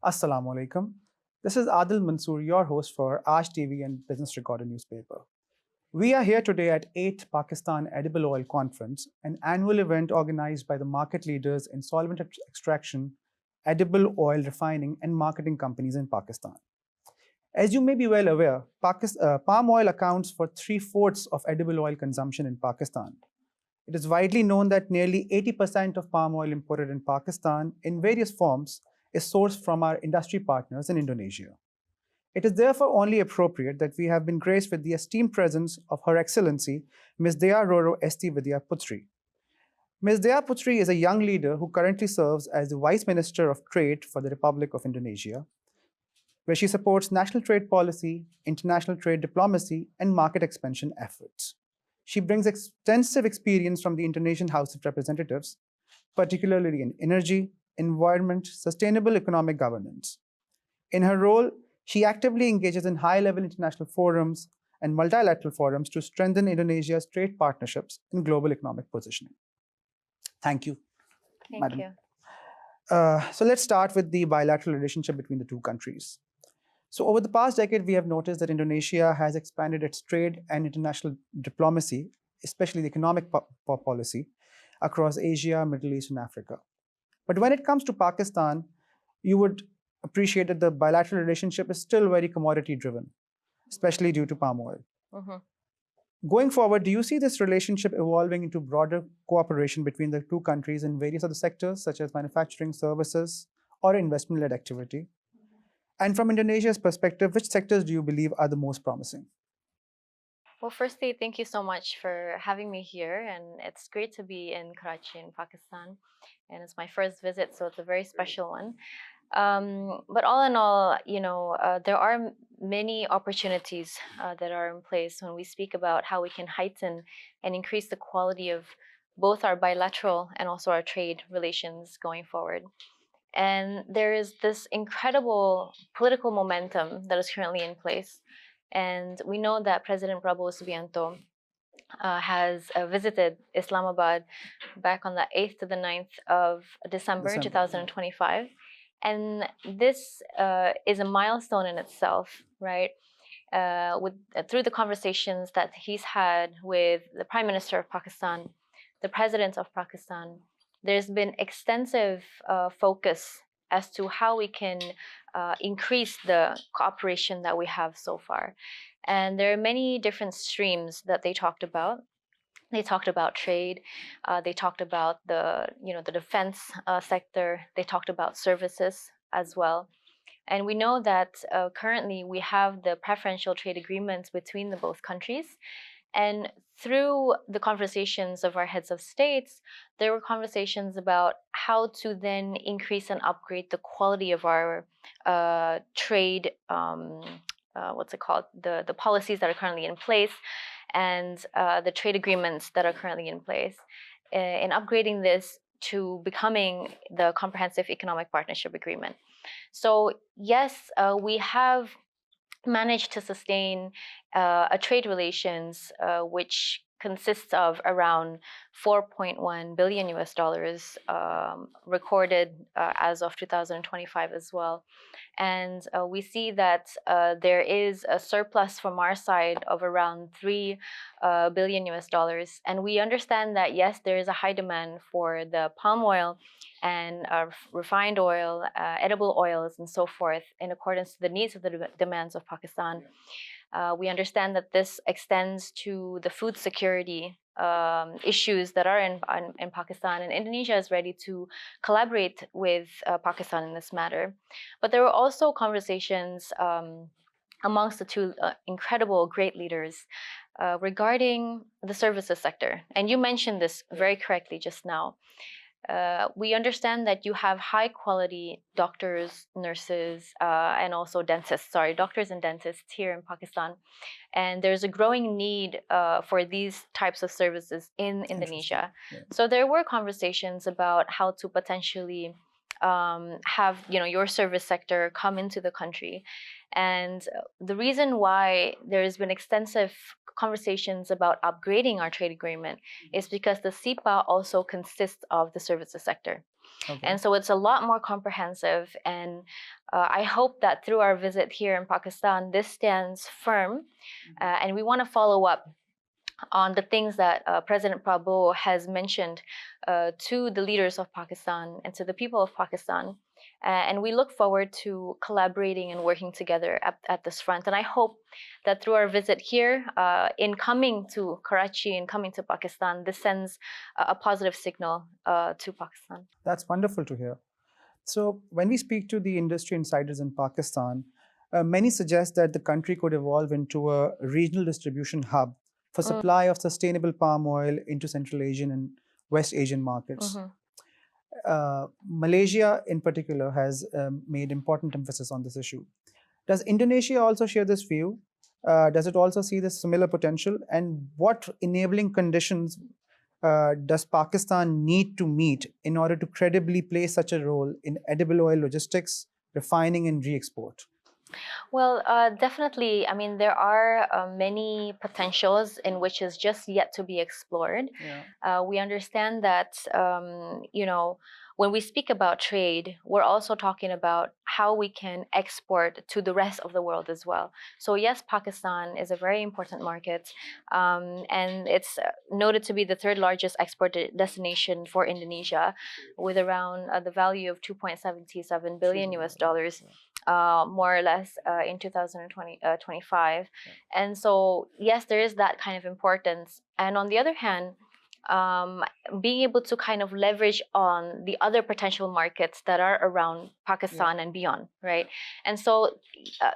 Assalamu alaikum. This is Adil Mansoor, your host for Aaj TV and Business Recorder newspaper. We are here today at 8th Pakistan Edible Oil Conference, an annual event organized by the market leaders in solvent extraction, edible oil refining, and marketing companies in Pakistan. As you may be well aware, palm oil accounts for three-fourths of edible oil consumption in Pakistan. It is widely known that nearly 80% of palm oil imported in Pakistan in various forms is sourced from our industry partners in Indonesia. It is therefore only appropriate that we have been graced with the esteemed presence of Her Excellency Ms. Diyah Roro Esti Widya Putri. Ms. Diyah Putri is a young leader who currently serves as the Vice Minister of Trade for the Republic of Indonesia, where she supports national trade policy, international trade diplomacy, and market expansion efforts. She brings extensive experience from the Indonesian House of Representatives, particularly in energy, environment, sustainable economic governance. In her role, she actively engages in high-level international forums and multilateral forums to strengthen Indonesia's trade partnerships and global economic positioning. Thank you, Thank Madam. you. So let's start with the bilateral relationship between the two countries. So over the past decade, we have noticed that Indonesia has expanded its trade and international diplomacy, especially the economic policy, across Asia, Middle East, and Africa. But when it comes to Pakistan, you would appreciate that the bilateral relationship is still very commodity-driven, especially due to palm oil. Going forward, do you see this relationship evolving into broader cooperation between the two countries in various other sectors, such as manufacturing, services, or investment-led activity? And from Indonesia's perspective, which sectors do you believe are the most promising? Well, firstly, thank you so much for having me here, and it's great to be in Karachi in Pakistan, and it's my first visit, so it's a very special one. But all in all, there are many opportunities that are in place when we speak about how we can heighten and increase the quality of both our bilateral and also our trade relations going forward. And there is this incredible political momentum that is currently in place. And we know that President Prabowo Subianto has visited Islamabad back on the 8th to the 9th of December 2025. And this is a milestone in itself, right? Through the conversations that he's had with the Prime Minister of Pakistan, the President of Pakistan, there's been extensive focus as to how we can increase the cooperation that we have so far. And there are many different streams that they talked about. They talked about trade. They talked about the defense sector. They talked about services as well. And we know that currently we have the preferential trade agreements between the both countries. And through the conversations of our heads of states, there were conversations about how to then increase and upgrade the quality of our trade, the policies that are currently in place, and the trade agreements that are currently in place, in upgrading this to becoming the Comprehensive Economic Partnership Agreement. So yes, we have managed to sustain a trade relations which consists of around 4.1 billion US dollars recorded as of 2025 as well. And we see that there is a surplus from our side of around 3 billion US dollars. And we understand that, yes, there is a high demand for the palm oil and refined oil, edible oils, and so forth, in accordance to the needs of the demands of Pakistan. We understand that this extends to the food security issues that are in Pakistan, and Indonesia is ready to collaborate with Pakistan in this matter. But there were also conversations amongst the two incredible, great leaders regarding the services sector. And you mentioned this very correctly just now. We understand that you have high quality doctors, nurses, and also dentists, doctors and dentists here in Pakistan. And there's a growing need for these types of services in Indonesia. Yeah. So there were conversations about how to potentially have your service sector come into the country. And the reason why there has been extensive conversations about upgrading our trade agreement is because the SIPA also consists of the services sector. Okay. And so it's a lot more comprehensive. And I hope that through our visit here in Pakistan, this stands firm. And we want to follow up on the things that President Prabowo has mentioned to the leaders of Pakistan and to the people of Pakistan. And we look forward to collaborating and working together at this front. And I hope that through our visit here, in coming to Karachi and coming to Pakistan, this sends a positive signal to Pakistan. That's wonderful to hear. So, when we speak to the industry insiders in Pakistan, many suggest that the country could evolve into a regional distribution hub for supply of sustainable palm oil into Central Asian and West Asian markets. Malaysia, in particular, has made important emphasis on this issue. Does Indonesia also share this view? Does it also see this similar potential? And what enabling conditions does Pakistan need to meet in order to credibly play such a role in edible oil logistics, refining, and re-export? Well, definitely. I mean, there are many potentials in which is just yet to be explored. Yeah. We understand that, when we speak about trade, we're also talking about how we can export to the rest of the world as well. So yes, Pakistan is a very important market, and it's noted to be the third largest export destination for Indonesia, with around the value of 2.77 billion US dollars. More or less in 2025. And so, yes, there is that kind of importance. And on the other hand, being able to kind of leverage on the other potential markets that are around Pakistan and beyond, right? And so,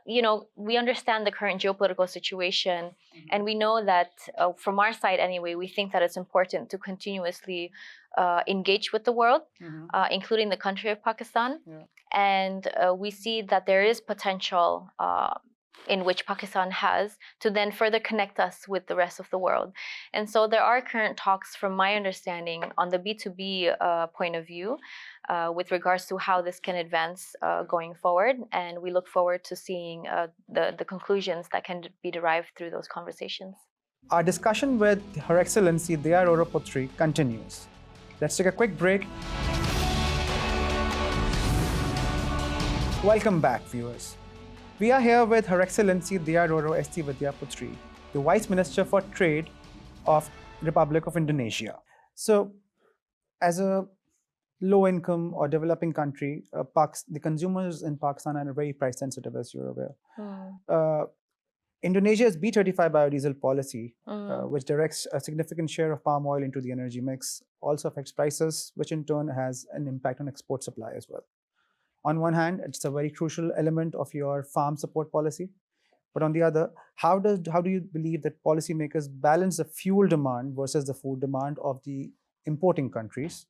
we understand the current geopolitical situation, and we know that from our side anyway, we think that it's important to continuously engage with the world, including the country of Pakistan. Yeah. And we see that there is potential in which Pakistan has to then further connect us with the rest of the world. And so there are current talks, from my understanding, on the B2B point of view with regards to how this can advance going forward. And we look forward to seeing the conclusions that can be derived through those conversations. Our discussion with Her Excellency Diyah Roro Putri continues. Let's take a quick break. Welcome back, viewers. We are here with Her Excellency Diyah Roro Esti Widya Putri, the Vice Minister for Trade of Republic of Indonesia. So, as a low-income or developing country, the consumers in Pakistan are very price sensitive, as you're aware. Indonesia's B35 biodiesel policy, which directs a significant share of palm oil into the energy mix, also affects prices, which in turn has an impact on export supply as well. On one hand, it's a very crucial element of your farm support policy. But on the other, how do you believe that policymakers balance the fuel demand versus the food demand of the importing countries,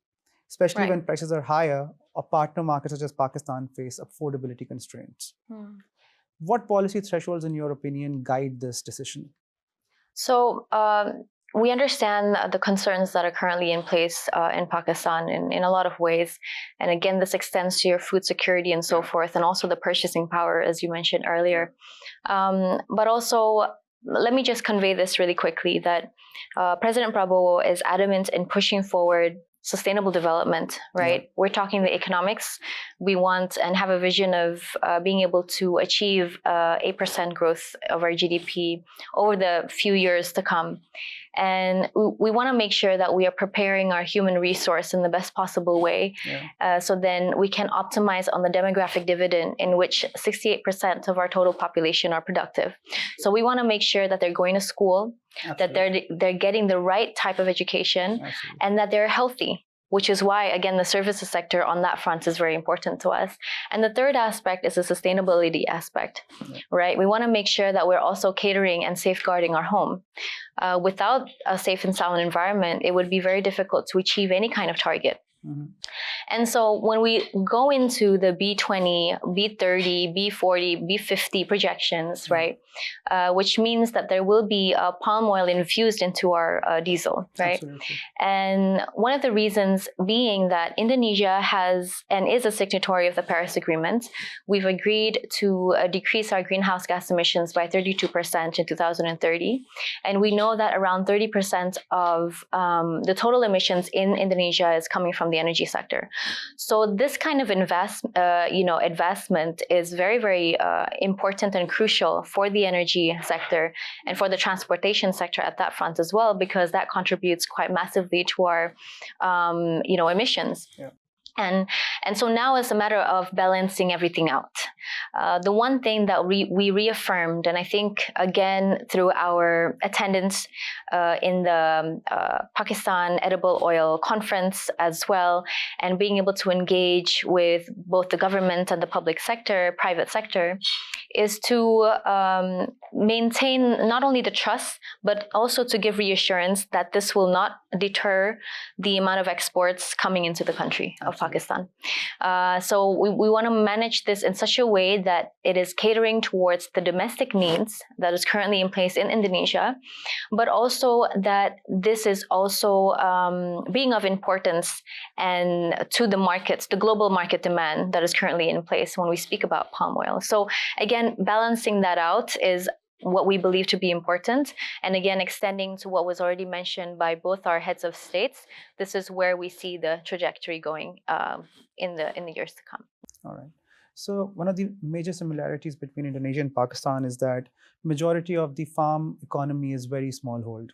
especially when prices are higher or partner markets such as Pakistan face affordability constraints? What policy thresholds, in your opinion, guide this decision? So, we understand the concerns that are currently in place in Pakistan in a lot of ways. And again, this extends to your food security and so forth, and also the purchasing power, as you mentioned earlier. But also, let me just convey this really quickly, that President Prabowo is adamant in pushing forward sustainable development, right? Yeah. We're talking the economics. We want and have a vision of being able to achieve 8% growth of our GDP over the few years to come. And we want to make sure that we are preparing our human resource in the best possible way. Yeah. So then we can optimize on the demographic dividend, in which 68% of our total population are productive. So we want to make sure that they're going to school, that they're getting the right type of education, and that they're healthy, which is why, again, the services sector on that front is very important to us. And the third aspect is the sustainability aspect, right? We want to make sure that we're also catering and safeguarding our home. Without a safe and sound environment, it would be very difficult to achieve any kind of target. And so when we go into the B20, B30, B40, B50 projections, right, which means that there will be palm oil infused into our diesel, right? Absolutely. And one of the reasons being that Indonesia has and is a signatory of the Paris Agreement. We've agreed to decrease our greenhouse gas emissions by 32% in 2030. And we know that around 30% of the total emissions in Indonesia is coming from the the energy sector. So this kind of investment is very, very important and crucial for the energy sector and for the transportation sector at that front as well, because that contributes quite massively to our emissions. Yeah. And so now it's a matter of balancing everything out. The one thing that we reaffirmed, and I think again through our attendance in the Pakistan Edible Oil Conference as well, and being able to engage with both the government and the public sector, private sector, is to maintain not only the trust, but also to give reassurance that this will not deter the amount of exports coming into the country of Pakistan. So we want to manage this in such a way that it is catering towards the domestic needs that is currently in place in Indonesia, but also that this is also being of importance and to the markets, the global market demand that is currently in place when we speak about palm oil. So again, balancing that out is what we believe to be important. And again, extending to what was already mentioned by both our heads of states, this is where we see the trajectory going in the years to come. All right. So one of the major similarities between Indonesia and Pakistan is that majority of the farm economy is very smallhold,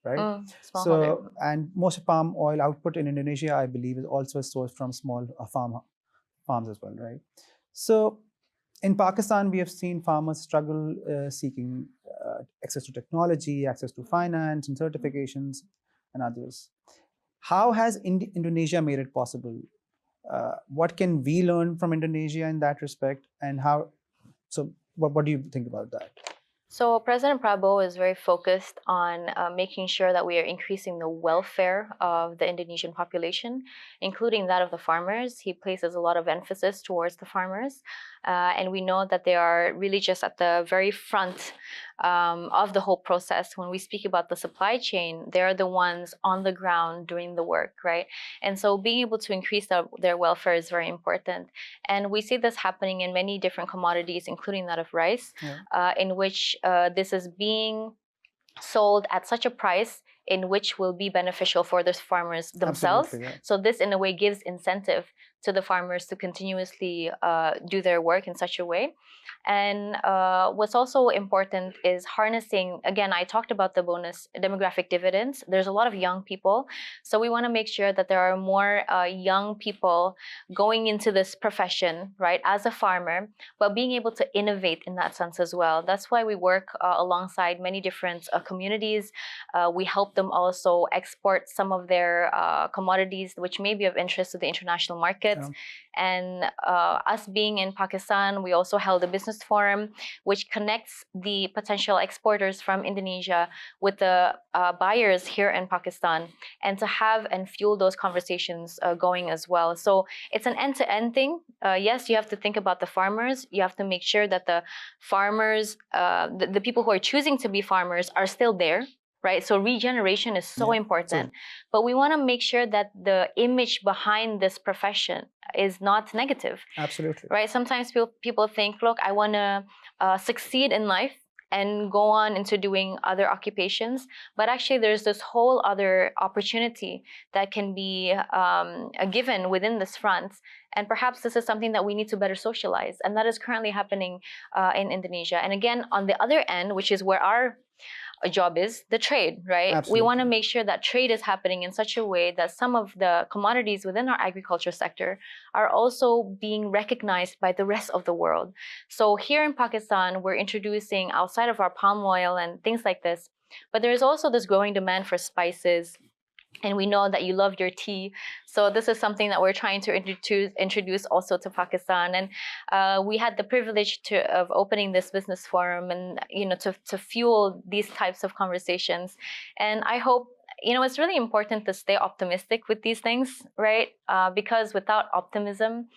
right? Smallholder. And most palm oil output in Indonesia, I believe, is also sourced from small farms as well, right? So in Pakistan, we have seen farmers struggle seeking access to technology, access to finance and certifications and others. How has Indonesia made it possible? What can we learn from Indonesia in that respect? And what do you think about that? So President Prabowo is very focused on making sure that we are increasing the welfare of the Indonesian population, including that of the farmers. He places a lot of emphasis towards the farmers. And we know that they are really just at the very front of the whole process. When we speak about the supply chain, they're the ones on the ground doing the work, right? And so being able to increase their welfare is very important. And we see this happening in many different commodities, including that of rice, in which this is being sold at such a price in which will be beneficial for the farmers themselves. So this in a way gives incentive to the farmers to continuously do their work in such a way. And what's also important is harnessing, again, I talked about the bonus demographic dividends. There's a lot of young people. So we want to make sure that there are more young people going into this profession, right, as a farmer, but being able to innovate in that sense as well. That's why we work alongside many different communities. We help them also export some of their commodities which may be of interest to the international markets. And us being in Pakistan, we also held a business forum which connects the potential exporters from Indonesia with the buyers here in Pakistan, and to have and fuel those conversations going as well. So it's an end-to-end thing. Yes, you have to think about the farmers. You have to make sure that the farmers, the people who are choosing to be farmers are still there. Right, so regeneration is so important, but we want to make sure that the image behind this profession is not negative. Absolutely. Right, sometimes people think, look, I want to succeed in life and go on into doing other occupations, but actually there's this whole other opportunity that can be given within this front. And perhaps this is something that we need to better socialize, and that is currently happening in Indonesia. And again, on the other end, which is where our job is, the trade, right? Absolutely. We want to make sure that trade is happening in such a way that some of the commodities within our agriculture sector are also being recognized by the rest of the world. So here in Pakistan, we're introducing, outside of our palm oil and things like this, but there is also this growing demand for spices. And we know that you love your tea. So this is something that we're trying to introduce also to Pakistan. And we had the privilege of opening this business forum and, to fuel these types of conversations. And I hope, it's really important to stay optimistic with these things, right? Because without optimism,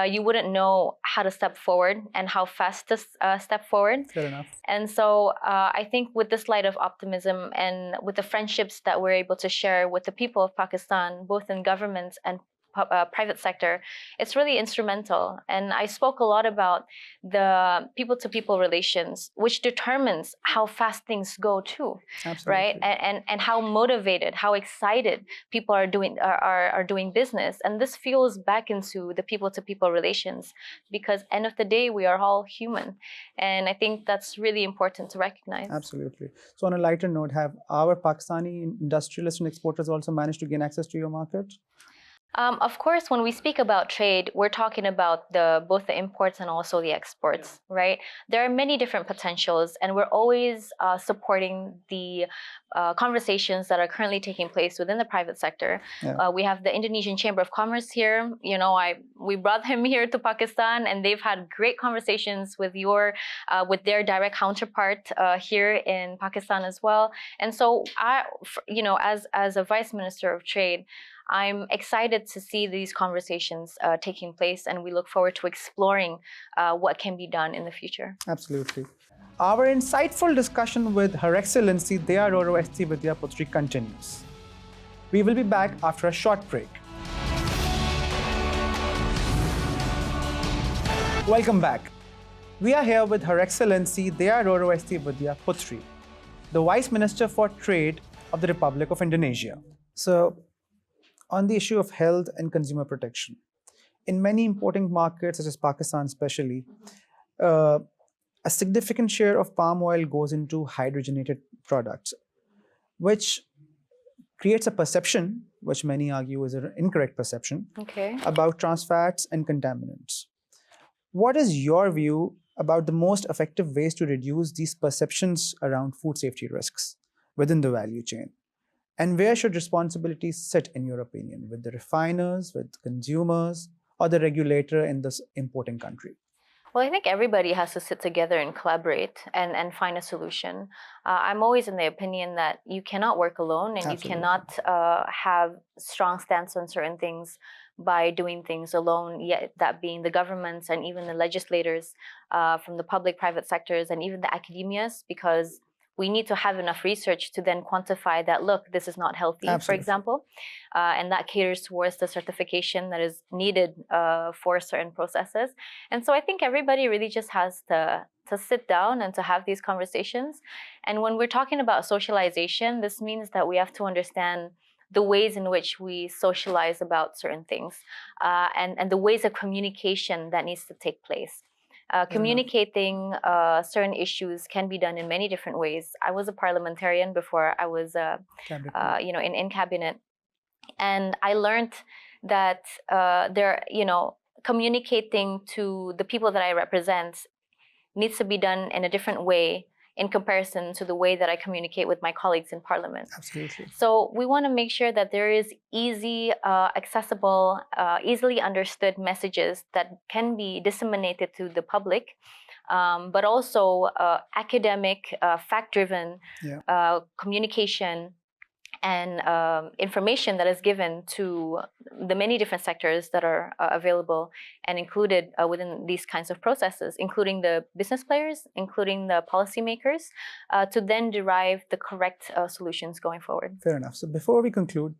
you wouldn't know how to step forward and how fast to step forward. Fair enough. And so I think with this light of optimism and with the friendships that we're able to share with the people of Pakistan, both in government and private sector, it's really instrumental. And I spoke a lot about the people-to-people relations, which determines how fast things go too. Absolutely. Right? And how motivated, how excited people are doing business. And this fuels back into the people-to-people relations, because end of the day, we are all human. And I think that's really important to recognize. Absolutely. So on a lighter note, have our Pakistani industrialists and exporters also managed to gain access to your market? Of course, when we speak about trade, we're talking about both the imports and also the exports, right? There are many different potentials, and we're always supporting the conversations that are currently taking place within the private sector. Yeah. We have the Indonesian Chamber of Commerce here. You know, we brought him here to Pakistan, and they've had great conversations with their direct counterpart here in Pakistan as well. And so, as a Vice Minister of Trade, I'm excited to see these conversations taking place, and we look forward to exploring what can be done in the future. Absolutely. Our insightful discussion with Her Excellency Diyah Roro Esti Widya Putri continues. We will be back after a short break. Welcome back. We are here with Her Excellency Diyah Roro Esti Widya Putri, the Vice Minister for Trade of the Republic of Indonesia. So, on the issue of health and consumer protection, in many importing markets, such as Pakistan especially, a significant share of palm oil goes into hydrogenated products, which creates a perception, which many argue is an incorrect perception, about trans fats and contaminants. What is your view about the most effective ways to reduce these perceptions around food safety risks within the value chain? And where should responsibilities sit, in your opinion, with the refiners, with consumers, or the regulator in this importing country? Well, I think everybody has to sit together and collaborate and find a solution. I'm always in the opinion that you cannot work alone, and Absolutely. you cannot have strong stance on certain things by doing things alone, yet that being the governments and even the legislators from the public, private sectors, and even the academias, because we need to have enough research to then quantify that, look, this is not healthy, Absolutely. for example. And that caters towards the certification that is needed for certain processes. And so I think everybody really just has to sit down and to have these conversations. And when we're talking about socialization, this means that we have to understand the ways in which we socialize about certain things and the ways of communication that needs to take place. Communicating certain issues can be done in many different ways. I was a parliamentarian before I was, in cabinet, and I learned that communicating to the people that I represent needs to be done in a different way in comparison to the way that I communicate with my colleagues in parliament. Absolutely. So we want to make sure that there is easy, accessible, easily understood messages that can be disseminated to the public, but also academic, fact-driven communication and information that is given to the many different sectors that are available and included within these kinds of processes, including the business players, including the policymakers, to then derive the correct solutions going forward. Fair enough. So before we conclude,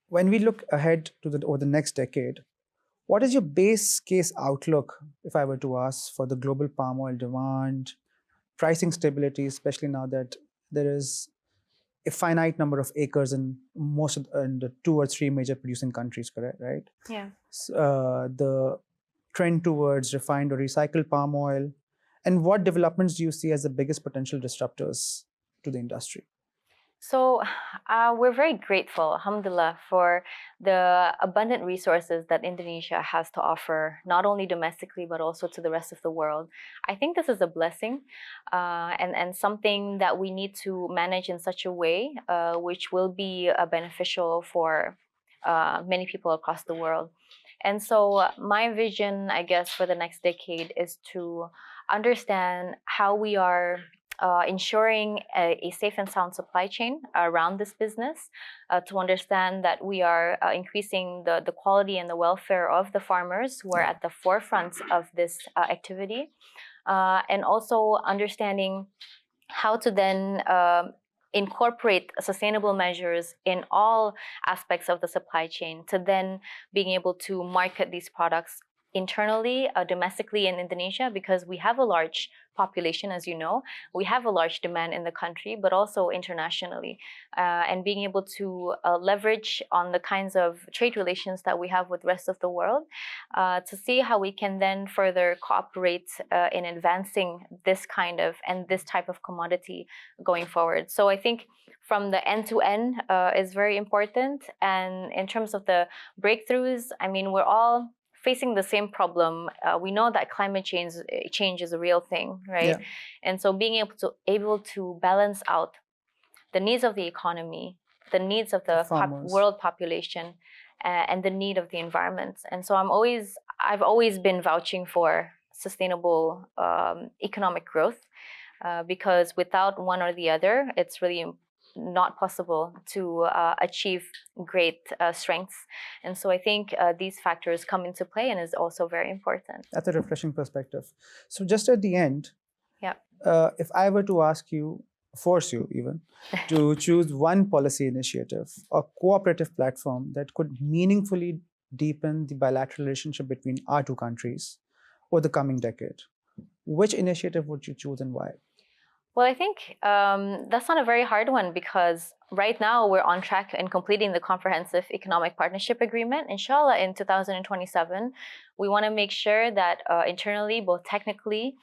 when we look ahead to over the next decade, what is your base case outlook, if I were to ask, for the global palm oil demand, pricing stability, especially now that there is a finite number of acres in most of the 2 or 3 major producing countries, correct? Right? Yeah. The trend towards refined or recycled palm oil, and what developments do you see as the biggest potential disruptors to the industry? So we're very grateful, alhamdulillah, for the abundant resources that Indonesia has to offer, not only domestically, but also to the rest of the world. I think this is a blessing and something that we need to manage in such a way which will be beneficial for many people across the world. And so my vision, I guess, for the next decade is to understand how we are ensuring a safe and sound supply chain around this business, to understand that we are increasing the quality and the welfare of the farmers who are at the forefront of this activity, and also understanding how to then incorporate sustainable measures in all aspects of the supply chain, to then being able to market these products internally, domestically in Indonesia, because we have a large population, as you know. We have a large demand in the country, but also internationally. And being able to leverage on the kinds of trade relations that we have with the rest of the world, to see how we can then further cooperate in advancing this kind of and this type of commodity going forward. So I think from the end to end is very important. And in terms of the breakthroughs, I mean, we're all facing the same problem. We know that climate change is a real thing, right? Yeah. And so being able to balance out the needs of the economy, the needs of the world population, and the need of the environment. And so I've always been vouching for sustainable economic growth, because without one or the other, it's really not possible to achieve great strengths. And so I think these factors come into play and is also very important. That's a refreshing perspective. So just at the end, yeah, if I were to ask you, force you even, to choose one policy initiative or cooperative platform that could meaningfully deepen the bilateral relationship between our two countries over the coming decade, which initiative would you choose and why? Well, I think that's not a very hard one, because right now we're on track in completing the Comprehensive Economic Partnership Agreement. Inshallah, in 2027, we want to make sure that internally, both technically,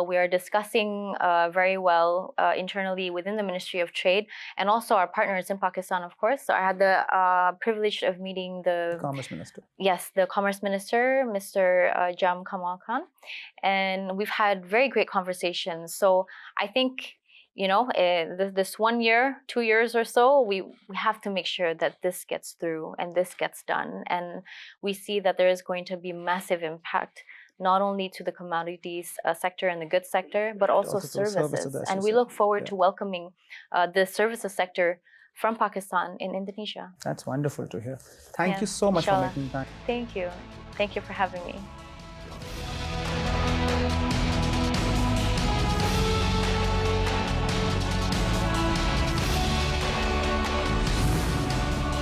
we are discussing very well internally within the Ministry of Trade, and also our partners in Pakistan, of course. So I had the privilege of meeting the Commerce Minister. Yes, the Commerce Minister, Mr. Jam Kamal Khan. And we've had very great conversations. So I think, you know, this 1 year, 2 years or so, we have to make sure that this gets through and this gets done. And we see that there is going to be massive impact, not only to the commodities sector and the goods sector, but also services. And we look forward to welcoming the services sector from Pakistan in Indonesia. That's wonderful to hear. Thank you so much for making time. Thank you. Thank you for having me.